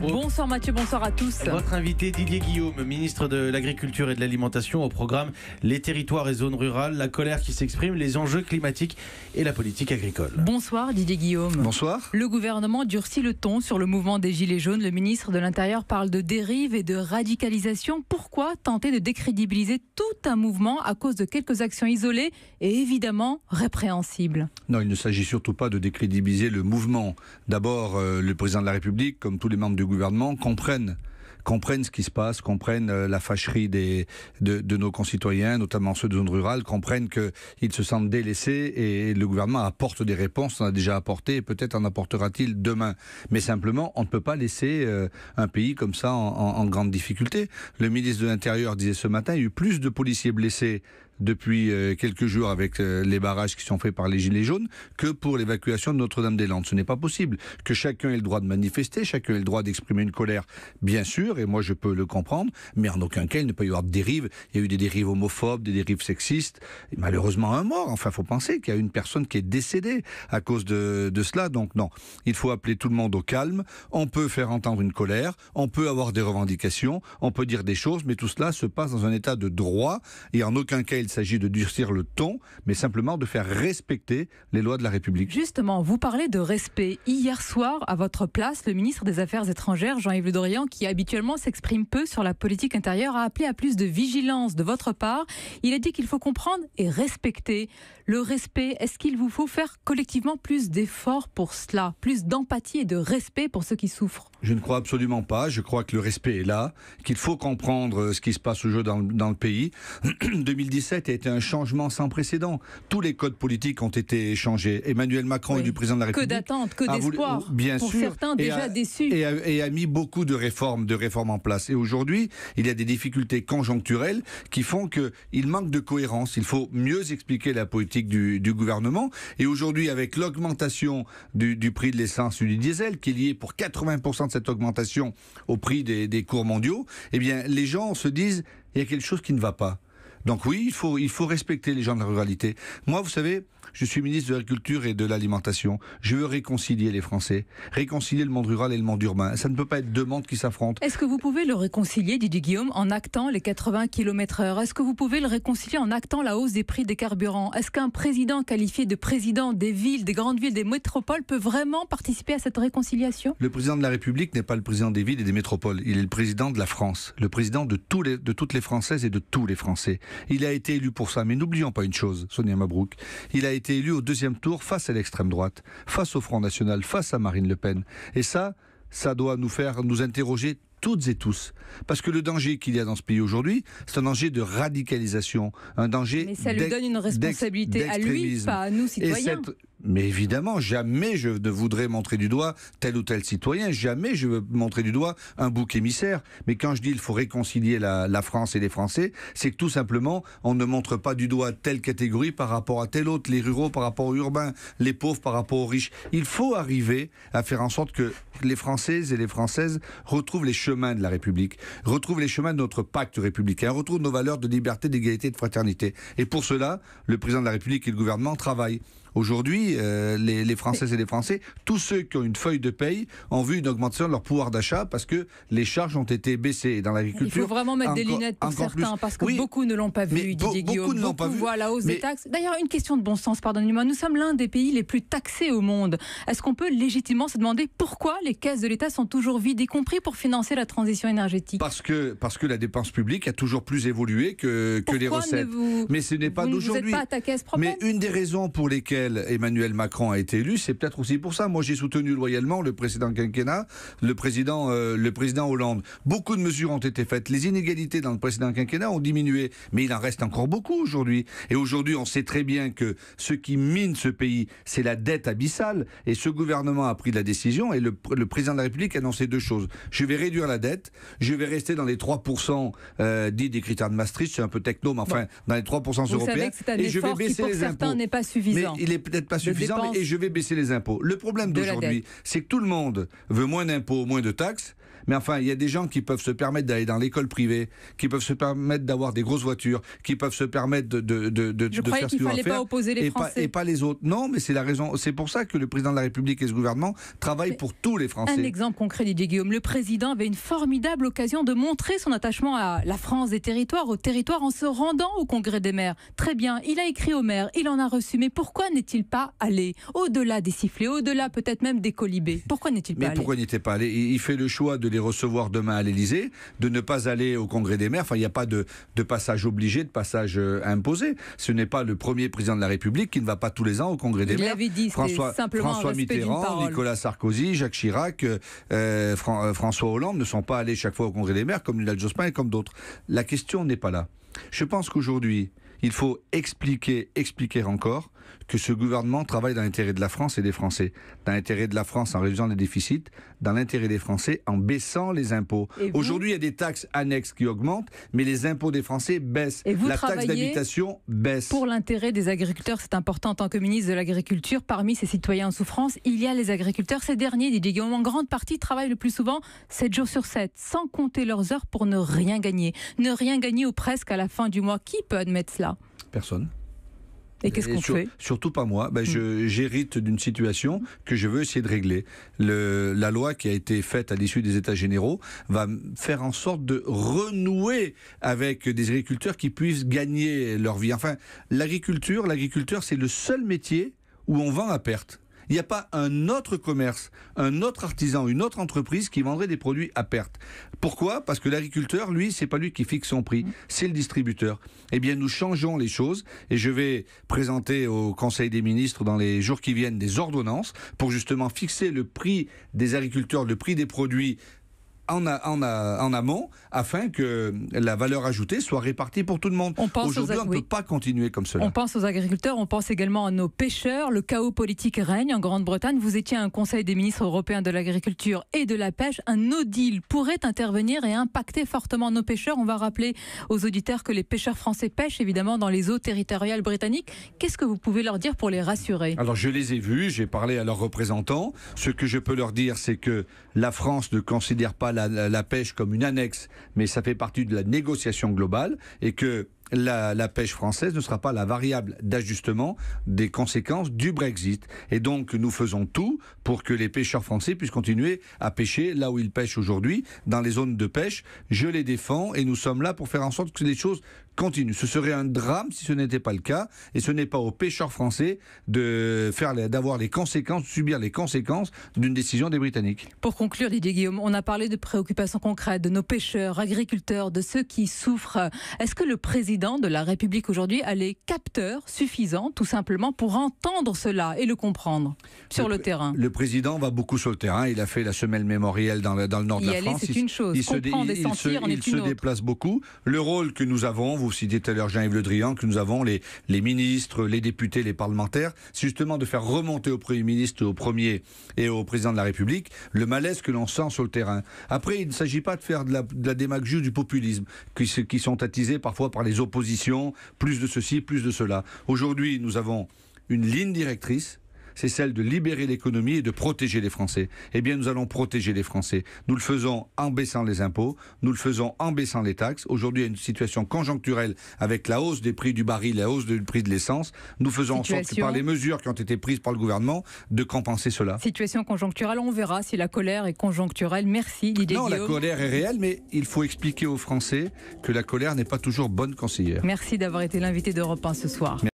Bonsoir Mathieu, bonsoir à tous. Votre invité Didier Guillaume, ministre de l'Agriculture et de l'Alimentation, au programme Les territoires et zones rurales, la colère qui s'exprime, les enjeux climatiques et la politique agricole. Bonsoir Didier Guillaume. Bonsoir. Le gouvernement durcit le ton sur le mouvement des Gilets jaunes. Le ministre de l'Intérieur parle de dérive et de radicalisation. Pourquoi tenter de décrédibiliser tout un mouvement à cause de quelques actions isolées et évidemment répréhensibles? Non, il ne s'agit surtout pas de décrédibiliser le mouvement. D'abord, le président de la République, comme tous les membres du gouvernement, comprennent ce qui se passe, comprennent la fâcherie de nos concitoyens, notamment ceux de zones rurales, comprennent qu'ils se sentent délaissés et le gouvernement apporte des réponses, on a déjà apporté et peut-être en apportera-t-il demain. Mais simplement, on ne peut pas laisser un pays comme ça en grande difficulté. Le ministre de l'Intérieur disait ce matin, il y a eu plus de policiers blessés depuis quelques jours avec les barrages qui sont faits par les Gilets jaunes que pour l'évacuation de Notre-Dame-des-Landes. Ce n'est pas possible. Que chacun ait le droit de manifester, chacun ait le droit d'exprimer une colère, bien sûr, et moi je peux le comprendre, mais en aucun cas il ne peut y avoir de dérives. Il y a eu des dérives homophobes, des dérives sexistes, et malheureusement un mort. Enfin, il faut penser qu'il y a une personne qui est décédée à cause de cela. Donc non, il faut appeler tout le monde au calme. On peut faire entendre une colère, on peut avoir des revendications, on peut dire des choses, mais tout cela se passe dans un état de droit, et en aucun cas il s'agit de durcir le ton, mais simplement de faire respecter les lois de la République. Justement, vous parlez de respect. Hier soir, à votre place, le ministre des Affaires étrangères, Jean-Yves Le Drian, qui habituellement s'exprime peu sur la politique intérieure, a appelé à plus de vigilance de votre part. Il a dit qu'il faut comprendre et respecter. Le respect, est-ce qu'il vous faut faire collectivement plus d'efforts pour cela, plus d'empathie et de respect pour ceux qui souffrent? Je ne crois absolument pas. Je crois que le respect est là, qu'il faut comprendre ce qui se passe aujourd'hui dans le pays. 2017 a été un changement sans précédent. Tous les codes politiques ont été changés. Emmanuel Macron est du président de la République. Que d'attente, que d'espoir. Bien pour sûr, certains déjà déçus. Et a mis beaucoup de réformes en place. Et aujourd'hui, il y a des difficultés conjoncturelles qui font qu'il manque de cohérence. Il faut mieux expliquer la politique du gouvernement. Et aujourd'hui, avec l'augmentation du prix de l'essence et du diesel, qui est lié pour 80% de cette augmentation au prix des cours mondiaux, eh bien, les gens se disent il y a quelque chose qui ne va pas. Donc oui, il faut respecter les gens de la ruralité. Moi, vous savez, je suis ministre de l'Agriculture et de l'Alimentation. Je veux réconcilier les Français, réconcilier le monde rural et le monde urbain. Ça ne peut pas être deux mondes qui s'affrontent. Est-ce que vous pouvez le réconcilier, Didier Guillaume, en actant les 80 km/h? Est-ce que vous pouvez le réconcilier en actant la hausse des prix des carburants? Est-ce qu'un président qualifié de président des villes, des grandes villes, des métropoles peut vraiment participer à cette réconciliation? Le président de la République n'est pas le président des villes et des métropoles. Il est le président de la France, le président de toutes les Françaises et de tous les Français. Il a été élu pour ça, mais n'oublions pas une chose, Sonia Mabrouk. Il a été élu au deuxième tour face à l'extrême droite, face au Front National, face à Marine Le Pen. Et ça doit nous faire nous interroger toutes et tous. Parce que le danger qu'il y a dans ce pays aujourd'hui, c'est un danger de radicalisation, un danger Mais ça lui donne une responsabilité à lui, pas à nous, citoyens. Mais évidemment, jamais je ne voudrais montrer du doigt tel ou tel citoyen, jamais je veux montrer du doigt un bouc émissaire. Mais quand je dis qu'il faut réconcilier la France et les Français, c'est que tout simplement, on ne montre pas du doigt telle catégorie par rapport à telle autre, les ruraux par rapport aux urbains, les pauvres par rapport aux riches. Il faut arriver à faire en sorte que les Françaises et les Françaises retrouvent les chemins de la République, retrouvent les chemins de notre pacte républicain, retrouvent nos valeurs de liberté, d'égalité et de fraternité. Et pour cela, le président de la République et le gouvernement travaillent. Aujourd'hui, les Françaises et les Français, tous ceux qui ont une feuille de paye, ont vu une augmentation de leur pouvoir d'achat parce que les charges ont été baissées. Et dans l'agriculture, il faut vraiment mettre des lunettes pour certains, parce que beaucoup ne l'ont pas vu, Didier Guillaume. Beaucoup ne l'ont pas vu. Voient la hausse des taxes. D'ailleurs, une question de bon sens, pardonnez-moi. Nous sommes l'un des pays les plus taxés au monde. Est-ce qu'on peut légitimement se demander pourquoi les caisses de l'État sont toujours vides, y compris pour financer la transition énergétique? Parce que la dépense publique a toujours plus évolué que les recettes. Mais ce n'est pas d'aujourd'hui. Vous n'êtes pas attaqué à ce problème? Mais une des raisons pour lesquelles Emmanuel Macron a été élu, c'est peut-être aussi pour ça. Moi, j'ai soutenu loyalement le précédent quinquennat, le président Hollande. Beaucoup de mesures ont été faites. Les inégalités dans le précédent quinquennat ont diminué, mais il en reste encore beaucoup aujourd'hui. Et aujourd'hui, on sait très bien que ce qui mine ce pays, c'est la dette abyssale. Et ce gouvernement a pris la décision, et le président de la République a annoncé deux choses. Je vais réduire la dette, je vais rester dans les 3% dits des critères de Maastricht, c'est un peu techno, mais enfin, dans les 3% européens. Vous savez que c'est un effort qui, pour certains, n'est pas suffisant. Mais il est peut-être pas suffisant, et je vais baisser les impôts. Le problème d'aujourd'hui, c'est que tout le monde veut moins d'impôts, moins de taxes, Mais enfin, il y a des gens qui peuvent se permettre d'aller dans l'école privée, qui peuvent se permettre d'avoir des grosses voitures, qui peuvent se permettre Je croyais faire ce qu'il qu'ils doivent fallait faire. pas opposer les Français. Et pas les autres. Non, mais c'est la raison. C'est pour ça que le président de la République et ce gouvernement travaillent pour tous les Français. Un exemple concret, Didier Guillaume. Le président avait une formidable occasion de montrer son attachement à la France des territoires, au territoire, en se rendant au Congrès des maires. Très bien, il a écrit aux maires, il en a reçu. Mais pourquoi n'est-il pas allé au-delà des sifflets, au-delà peut-être même des colibés? Pourquoi n'est-il pas allé? Mais pourquoi n'était pas allé? Il fait le choix de les recevoir demain à l'Élysée, de ne pas aller au Congrès des maires. Enfin, il n'y a pas de passage obligé, de passage imposé. Ce n'est pas le premier président de la République qui ne va pas tous les ans au Congrès des maires. Il l'avait dit, François Mitterrand, Nicolas Sarkozy, Jacques Chirac, François Hollande ne sont pas allés chaque fois au Congrès des maires, comme Lionel Jospin et comme d'autres. La question n'est pas là. Je pense qu'aujourd'hui, il faut expliquer encore que ce gouvernement travaille dans l'intérêt de la France et des Français. Dans l'intérêt de la France en réduisant les déficits, dans l'intérêt des Français en baissant les impôts. Aujourd'hui, il y a des taxes annexes qui augmentent, mais les impôts des Français baissent. La taxe d'habitation baisse. Pour l'intérêt des agriculteurs, c'est important en tant que ministre de l'Agriculture. Parmi ces citoyens en souffrance, il y a les agriculteurs. Ces derniers, Didier Guillaume, en grande partie, travaillent le plus souvent 7 jours sur 7, sans compter leurs heures pour ne rien gagner. Ne rien gagner ou presque à la fin du mois. Qui peut admettre cela? Personne. Et qu'est-ce qu'on fait? Surtout pas moi. J'hérite d'une situation que je veux essayer de régler. La loi qui a été faite à l'issue des États généraux va faire en sorte de renouer avec des agriculteurs qui puissent gagner leur vie. Enfin, l'agriculture, c'est le seul métier où on vend à perte. Il n'y a pas un autre commerce, un autre artisan, une autre entreprise qui vendrait des produits à perte. Pourquoi? Parce que l'agriculteur, lui, c'est pas lui qui fixe son prix, c'est le distributeur. Eh bien, nous changeons les choses et je vais présenter au Conseil des ministres dans les jours qui viennent des ordonnances pour justement fixer le prix des agriculteurs, le prix des produits en amont, afin que la valeur ajoutée soit répartie pour tout le monde. Aujourd'hui, on ne peut pas continuer comme cela. On pense aux agriculteurs, on pense également à nos pêcheurs. Le chaos politique règne en Grande-Bretagne. Vous étiez à un Conseil des ministres européens de l'agriculture et de la pêche. Un no deal pourrait intervenir et impacter fortement nos pêcheurs. On va rappeler aux auditeurs que les pêcheurs français pêchent évidemment dans les eaux territoriales britanniques. Qu'est-ce que vous pouvez leur dire pour les rassurer? Alors, je les ai vus, j'ai parlé à leurs représentants. Ce que je peux leur dire, c'est que la France ne considère pas la pêche comme une annexe, mais ça fait partie de la négociation globale et que la pêche française ne sera pas la variable d'ajustement des conséquences du Brexit. Et donc, nous faisons tout pour que les pêcheurs français puissent continuer à pêcher là où ils pêchent aujourd'hui, dans les zones de pêche. Je les défends et nous sommes là pour faire en sorte que les choses continuent. Ce serait un drame si ce n'était pas le cas. Et ce n'est pas aux pêcheurs français de subir les conséquences d'une décision des Britanniques. Pour conclure, Didier Guillaume, on a parlé de préoccupations concrètes de nos pêcheurs, agriculteurs, de ceux qui souffrent. Est-ce que le président de la République aujourd'hui a les capteurs suffisants, tout simplement, pour entendre cela et le comprendre sur le terrain? Le président va beaucoup sur le terrain. Il a fait la semaine mémorielle dans le nord de la France. C'est une chose. Il se déplace beaucoup. Le rôle que nous avons, vous citez tout à l'heure Jean-Yves Le Drian, que nous avons, les ministres, les députés, les parlementaires, c'est justement de faire remonter au Premier ministre, au Premier et au Président de la République le malaise que l'on sent sur le terrain. Après, il ne s'agit pas de faire de la démagogie, du populisme, qui sont attisés parfois par les oppositions, plus de ceci, plus de cela. Aujourd'hui, nous avons une ligne directrice, c'est celle de libérer l'économie et de protéger les Français. Eh bien, nous allons protéger les Français. Nous le faisons en baissant les impôts, nous le faisons en baissant les taxes. Aujourd'hui, il y a une situation conjoncturelle avec la hausse des prix du baril, la hausse du prix de l'essence. Nous faisons en sorte que par les mesures qui ont été prises par le gouvernement, de compenser cela. Situation conjoncturelle, on verra si la colère est conjoncturelle. Merci Didier Guillaume. Non, la colère est réelle, mais il faut expliquer aux Français que la colère n'est pas toujours bonne conseillère. Merci d'avoir été l'invité d'Europe 1 ce soir.